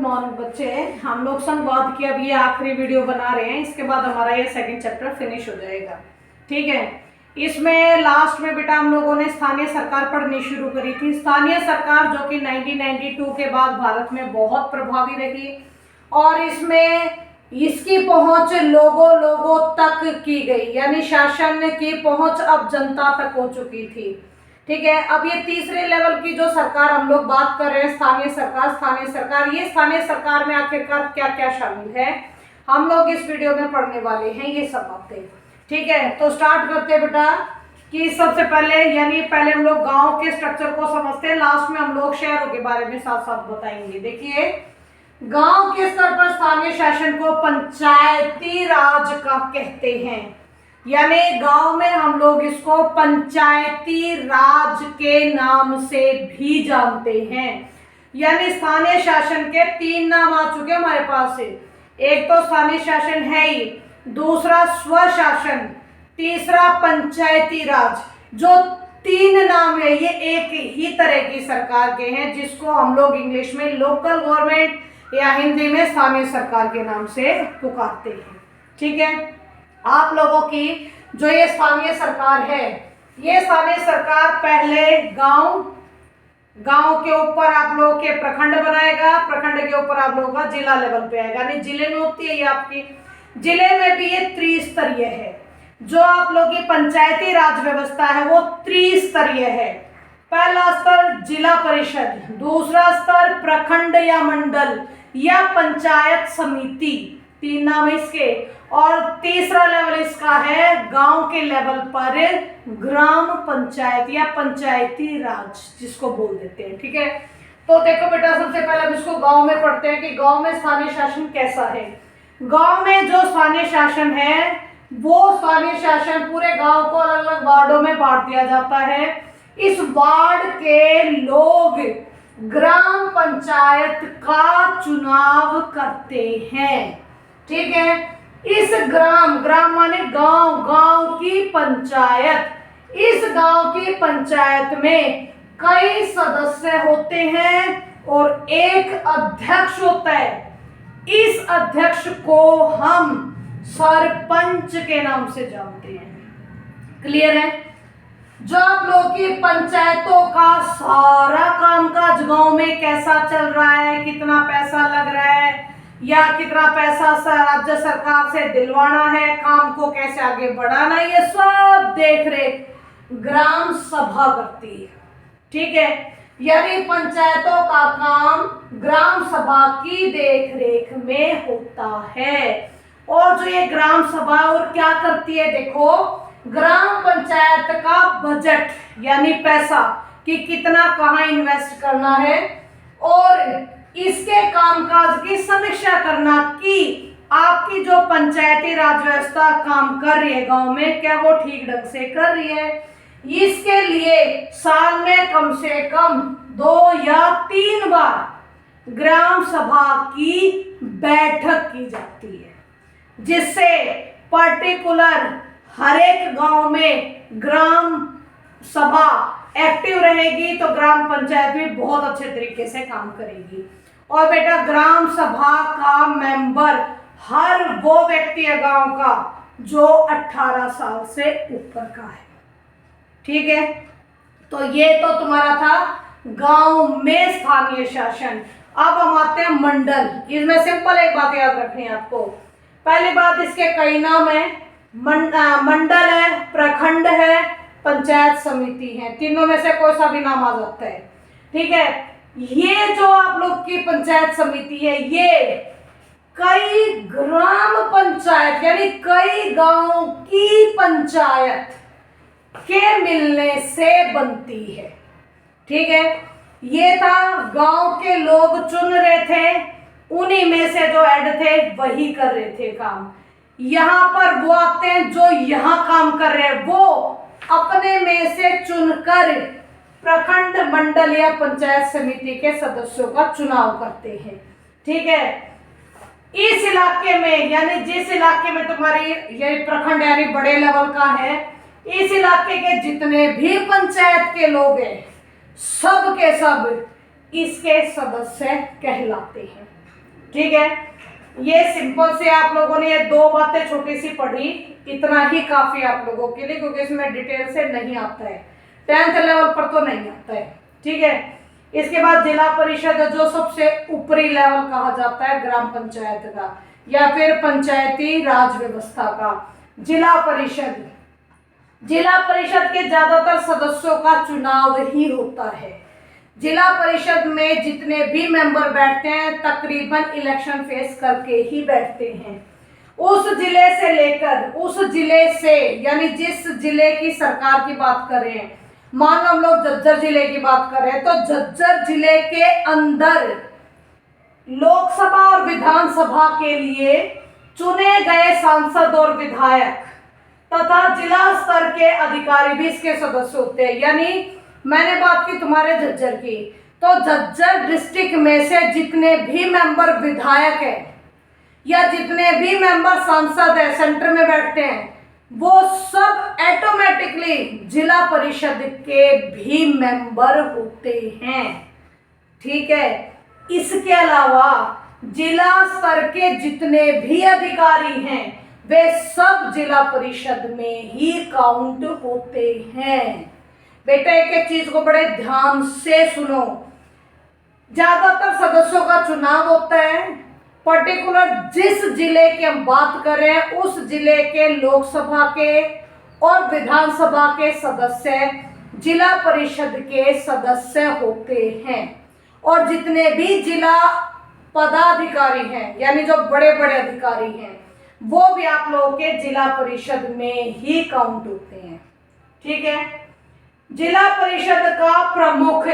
Morning बच्चे। हम लोग संवाद की अब ये आखिरी वीडियो बना रहे हैं, इसके बाद हमारा ये सेकंड चैप्टर फिनिश हो जाएगा। ठीक है, इसमें लास्ट में बेटा हम लोगों ने स्थानीय सरकार पढ़नी शुरू करी थी। स्थानीय सरकार जो कि 1992 के बाद भारत में बहुत प्रभावी रही और इसमें इसकी पहुंच लोगों तक की गई, यानी शासन की पहुंच अब जनता तक हो चुकी थी। ठीक है, अब ये तीसरे लेवल की जो सरकार हम लोग बात कर रहे हैं, स्थानीय सरकार, ये स्थानीय सरकार में आखिरकार क्या क्या शामिल है, हम लोग इस वीडियो में पढ़ने वाले हैं ये सब बातें। ठीक है, तो स्टार्ट करते हैं बेटा कि सबसे पहले यानी पहले हम लोग गांव के स्ट्रक्चर को समझते हैं, लास्ट में हम लोग शहरों के बारे में साथ साथ बताएंगे। देखिए, गांव के स्तर पर स्थानीय शासन को पंचायती राज का कहते हैं, यानी गांव में हम लोग इसको पंचायती राज के नाम से भी जानते हैं। यानी स्थानीय शासन के तीन नाम आ चुके हमारे पास से, एक तो स्थानीय शासन है ही, दूसरा स्वशासन, तीसरा पंचायती राज। जो तीन नाम है ये एक ही तरह की सरकार के हैं, जिसको हम लोग इंग्लिश में लोकल गवर्नमेंट या हिंदी में स्थानीय सरकार के नाम से पुकारते हैं। ठीक है, आप लोगों की जो ये स्थानीय सरकार है, ये स्थानीय सरकार पहले गांव के ऊपर आप लोगों के प्रखंड बनाएगा, प्रखंड के ऊपर आप लोगों का जिला लेवल पे आएगा, यानी जिले में होती है ये आपकी। जिले में भी ये त्रिस्तरीय है। जो आप लोगों की पंचायती राज व्यवस्था है वो त्रिस्तरीय है। पहला स्तर जिला परिषद, दूसरा स्तर प्रखंड या मंडल या पंचायत समिति, तीन नाम है इसके, और तीसरा लेवल इसका है गांव के लेवल पर ग्राम पंचायत या पंचायती राज जिसको बोल देते हैं। ठीक है, तो देखो बेटा, सबसे पहले हम इसको गांव में पढ़ते हैं कि गांव में स्थानीय शासन कैसा है। गांव में जो स्थानीय शासन है वो स्थानीय शासन पूरे गांव को अलग अलग वार्डों में बांट दिया जाता है। इस वार्ड के लोग ग्राम पंचायत का चुनाव करते हैं। ठीक है, इस ग्राम माने गांव की पंचायत, इस गांव की पंचायत में कई सदस्य होते हैं और एक अध्यक्ष होता है। इस अध्यक्ष को हम सरपंच के नाम से जानते हैं। क्लियर है? जो आप लोग की पंचायतों का सारा कामकाज गांव में कैसा चल रहा है, कितना पैसा लग रहा है या कितना पैसा राज्य सरकार से दिलवाना है, काम को कैसे आगे बढ़ाना है, ये सब देख रेख ग्राम सभा करती है। ठीक है, यानी पंचायतों का काम ग्राम सभा की देख रेख में होता है। और जो ये ग्राम सभा और क्या करती है, देखो, ग्राम पंचायत का बजट यानी पैसा कि कितना कहाँ इन्वेस्ट करना है और इसके कामकाज की समीक्षा करना कि आपकी जो पंचायती राज व्यवस्था काम कर रही है गांव में, क्या वो ठीक ढंग से कर रही है। इसके लिए साल में कम से कम 2 या 3 बार ग्राम सभा की बैठक की जाती है, जिससे पर्टिकुलर हर एक गांव में ग्राम सभा एक्टिव रहेगी तो ग्राम पंचायत भी बहुत अच्छे तरीके से काम करेगी। और बेटा, ग्राम सभा का मेंबर हर वो व्यक्ति है गांव का जो 18 साल से ऊपर का है। ठीक है, तो ये तो तुम्हारा था गांव में स्थानीय शासन। अब हम आते हैं मंडल। इसमें सिंपल एक बात याद रखनी है आपको। पहली बात, इसके कई नाम है, मंडल है, प्रखंड है, पंचायत समिति है, तीनों में से कोई सा भी नाम आ सकता है। ठीक है, ये जो आप लोग की पंचायत समिति है ये कई ग्राम पंचायत यानी कई गांव की पंचायत के मिलने से बनती है। ठीक है, ये था गांव के लोग चुन रहे थे, उन्हीं में से जो हेड थे वही कर रहे थे काम। यहाँ पर वो आते हैं जो यहाँ काम कर रहे हैं, वो अपने में से चुनकर प्रखंड, मंडल या पंचायत समिति के सदस्यों का चुनाव करते हैं। ठीक है, इस इलाके में यानी जिस इलाके में तुम्हारी ये प्रखंड यानी बड़े लेवल का है, इस इलाके के जितने भी पंचायत के लोग हैं सब के सब इसके सदस्य कहलाते हैं। ठीक है, ये सिंपल से आप लोगों ने ये दो बातें छोटी सी पढ़ी, इतना ही काफी आप लोगों के लिए, क्योंकि इसमें डिटेल से नहीं आता है, 10th लेवल पर तो नहीं आता है। ठीक है, इसके बाद जिला परिषद जो सबसे ऊपरी लेवल कहा जाता है ग्राम पंचायत का या फिर पंचायती राज व्यवस्था का। जिला परिषद, जिला परिषद के ज्यादातर सदस्यों का चुनाव ही होता है। जिला परिषद में जितने भी मेंबर बैठते हैं तकरीबन इलेक्शन फेस करके ही बैठते हैं। उस जिले से लेकर उस जिले से, यानी जिस जिले की सरकार की बात करें, मान लो हम लोग झज्जर जिले की बात करें, तो झज्जर जिले के अंदर लोकसभा और विधानसभा के लिए चुने गए सांसद और विधायक तथा जिला स्तर के अधिकारी भी इसके सदस्य होते हैं। यानी मैंने बात की तुम्हारे झज्जर की, तो झज्जर डिस्ट्रिक्ट में से जितने भी मेंबर विधायक हैं या जितने भी मेंबर सांसद है सेंटर में बैठते हैं, वो सब ऑटोमेटिकली जिला परिषद के भी मेंबर होते हैं। ठीक है, इसके अलावा जिला स्तर के जितने भी अधिकारी हैं वे सब जिला परिषद में ही काउंट होते हैं। बेटा एक एक चीज को बड़े ध्यान से सुनो। ज्यादातर सदस्यों का चुनाव होता है, पर्टिकुलर जिस जिले की हम बात करें उस जिले के लोकसभा के और विधानसभा के सदस्य जिला परिषद के सदस्य होते हैं, और जितने भी जिला पदाधिकारी हैं यानी जो बड़े बड़े अधिकारी हैं वो भी आप लोगों के जिला परिषद में ही काउंट होते हैं। ठीक है, जिला परिषद का प्रमुख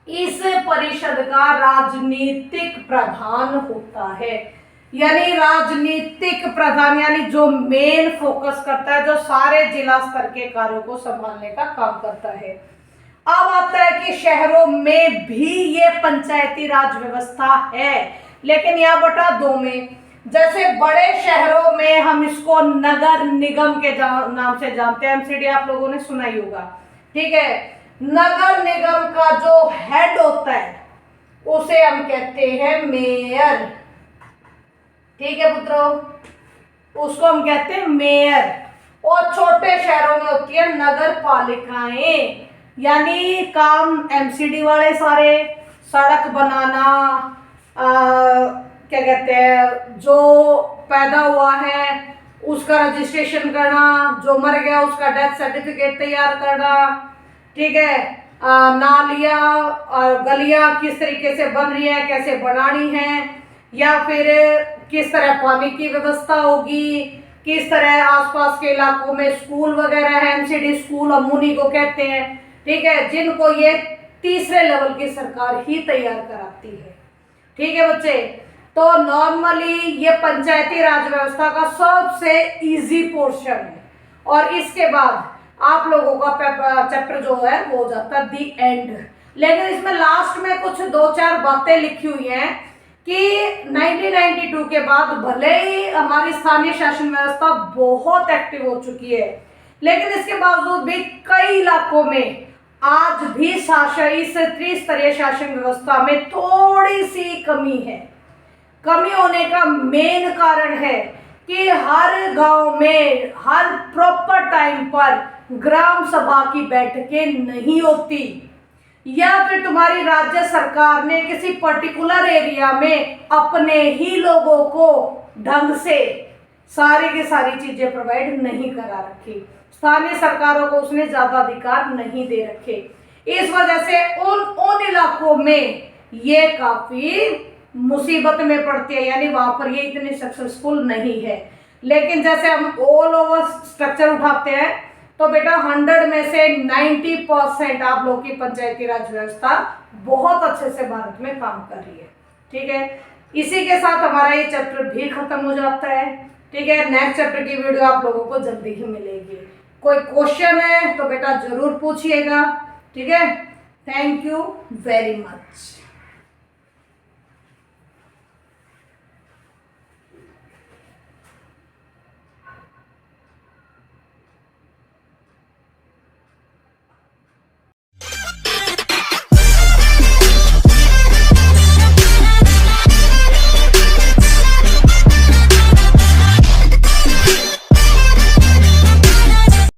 इस परिषद का राजनीतिक प्रधान होता है। यानी राजनीतिक प्रधान यानी जो मेन फोकस करता है, जो सारे जिला स्तर के कार्यों को संभालने का काम करता है। अब आता है कि शहरों में भी ये पंचायती राज व्यवस्था है, लेकिन यहाँ बटा दो में। जैसे बड़े शहरों में हम इसको नगर निगम के नाम से जानते हैं, एमसीडी आप लोगों ने सुना ही होगा। ठीक है, नगर निगम का जो हेड होता है उसे हम कहते हैं मेयर। ठीक है पुत्रों, उसको हम कहते हैं मेयर। और छोटे शहरों में होती है नगर पालिकाएं, यानी काम एमसीडी वाले सारे, सड़क बनाना, क्या कहते हैं, जो पैदा हुआ है उसका रजिस्ट्रेशन करना, जो मर गया उसका डेथ सर्टिफिकेट तैयार करना। ठीक है, नालियाँ और गलियाँ किस तरीके से बन रही है, कैसे बनानी है, या फिर किस तरह पानी की व्यवस्था होगी, किस तरह आसपास के इलाकों में स्कूल वगैरह है, एमसीडी स्कूल हम उन्हीं को कहते हैं। ठीक है, जिनको ये तीसरे लेवल की सरकार ही तैयार कराती है। ठीक है बच्चे, तो नॉर्मली ये पंचायती राज व्यवस्था का सबसे इजी पोर्शन है, और इसके बाद आप लोगों का चैप्टर जो है वो हो जाता है दी एंड। लेकिन इसमें लास्ट में कुछ दो चार बातें लिखी हुई हैं कि 1992 के बाद भले ही हमारी स्थानीय शासन व्यवस्था बहुत एक्टिव हो चुकी है, लेकिन इसके बावजूद भी कई इलाकों में आज भी इस त्रिस्तरीय शासन व्यवस्था में थोड़ी सी कमी है। कमी होने का मेन कारण है कि हर गांव में हर प्रॉपर टाइम पर ग्राम सभा की बैठकें नहीं होती, या फिर तुम्हारी राज्य सरकार ने किसी पर्टिकुलर एरिया में अपने ही लोगों को ढंग से सारी की सारी चीजें प्रोवाइड नहीं करा रखी, स्थानीय सरकारों को उसने ज्यादा अधिकार नहीं दे रखे। इस वजह से उन इलाकों में ये काफी मुसीबत में पड़ती है, यानी वहां पर ये इतनी सक्सेसफुल नहीं है। लेकिन जैसे हम ऑल ओवर स्ट्रक्चर उठाते हैं तो बेटा 100 में से 90% आप लोग की पंचायती राज व्यवस्था बहुत अच्छे से भारत में काम कर रही है। ठीक है, इसी के साथ हमारा ये चैप्टर भी खत्म हो जाता है। ठीक है, नेक्स्ट चैप्टर की वीडियो आप लोगों को जल्दी ही मिलेगी। कोई क्वेश्चन है तो बेटा जरूर पूछिएगा। ठीक है, थैंक यू वेरी मच।